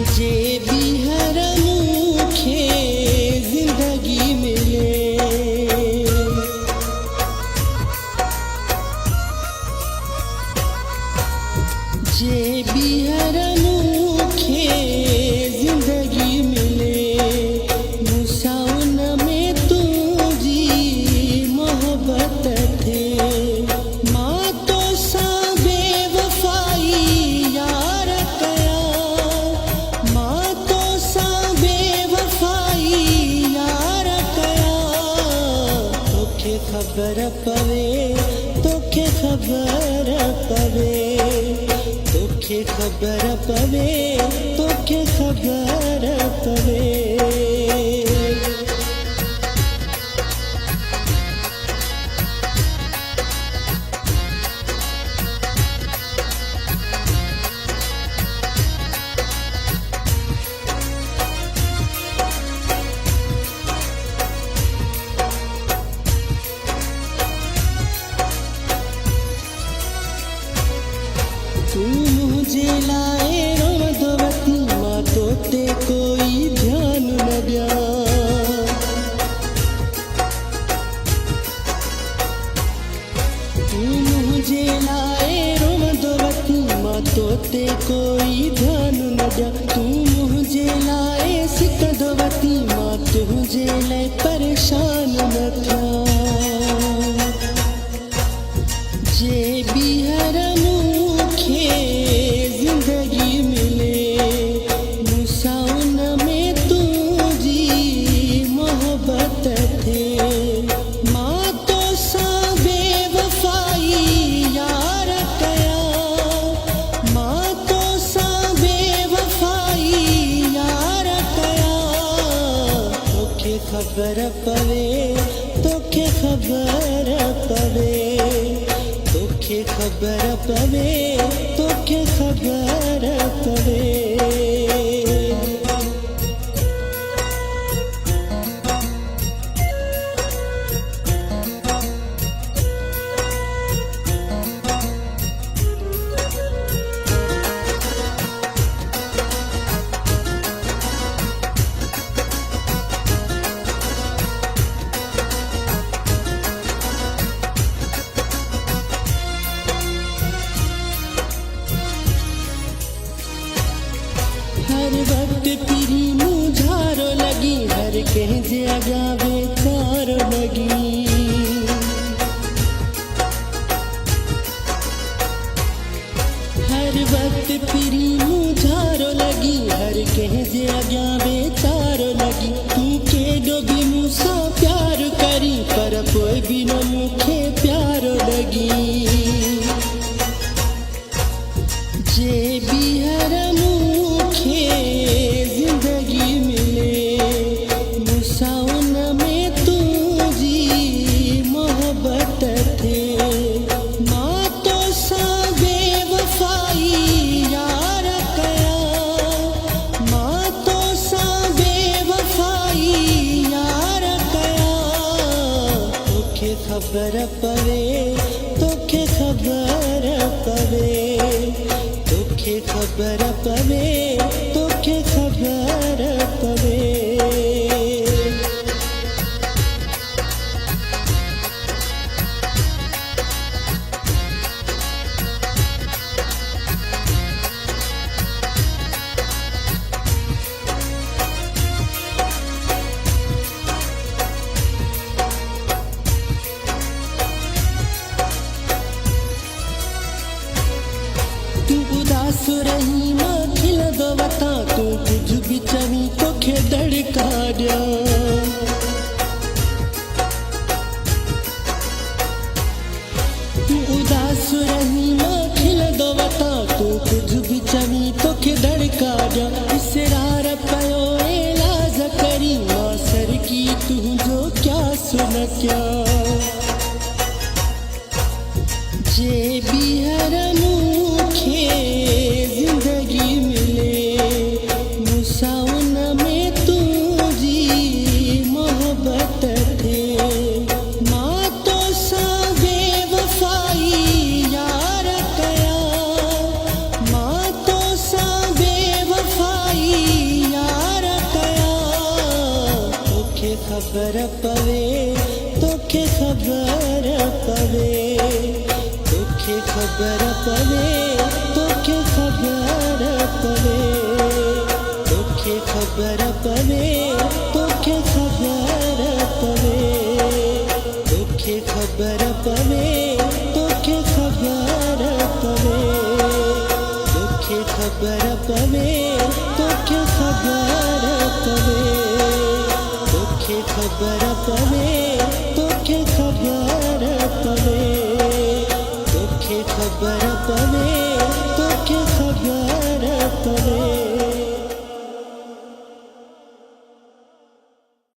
जे भी हर मुखे जिंदगी मिले, जे भी हर मुखे जिंदगी मिले, मुसाउन में तुझी मोहब्बत थे। माँ तो सा बेवफाई यार कया, माँ तो सा बेवफाई यार कया। तोखे खबर पवे, तोखे खबर पवे, तोखे खबर पवे, तोखे खबर पवे। तू मुझे लाए रोमदवती, माँ तोते कोई ध्यान न दिया। तू मुझे लाए रोमदवती, माँ तोते कोई ध्यान न दिया। तू मुझे लाए सिकदवती, माँ तुझे ले परेशान न था। जे भी हर जिंदगी मिले, मुसाउन में तुझी मोहब्बत थे। माँ तो सा बेवफाई यार कया, माँ तो सा बेवफाई यार कया। तोखे खबर पवे, तोखे खबर पवे, तोखे खबर पवे, तोखे खबर पवे। हर वक्त तेरी मुझारो लगी, हर कह जगह बेकार लगी। हर वक्त तेरी मुझारो लगी, हर कह जगह बेकार लगी। तू के डोबी मुसा प्यार करी, पर कोई भी न मुखे प्यार लगी। जे भी हर जिंदगी मिले, मुसाउन में तुझी मोहब्बत थे। माँ तो सा बेवफाई यार कया, माँ तो सा बेवफाई यार कया। तोखे खबर पवे, तोखे खबर पवे, तोखे खबर पवे, तोखे खबर पवे। तू उदास रही माँ खिल दवता, तू कुछ भी चवी तोखे दड़का दिया। तू उदास रही माँ खिल दवता, तू कुछ भी चवी तोखे दड़का दिया। इसरार पयो इलाज करी, माँ सर की तू जो क्या सुन क्या। जे भी हर मुखे जिंदगी मिले, मुसाउन में तुझी मोहब्बत थे। माँ तो सा बेवफाई यार कया, माँ तो सा बेवफाई खबर पवे तोखे खबर पवे तोखे खबर पवे तोखे खबर पवे तोखे खबर पवे तोखे खबर पवे तोखे खबर पवे तोखे खबर पवे तोखे खबर पवे तोखे खबर पवे तोखे खबर पवे तो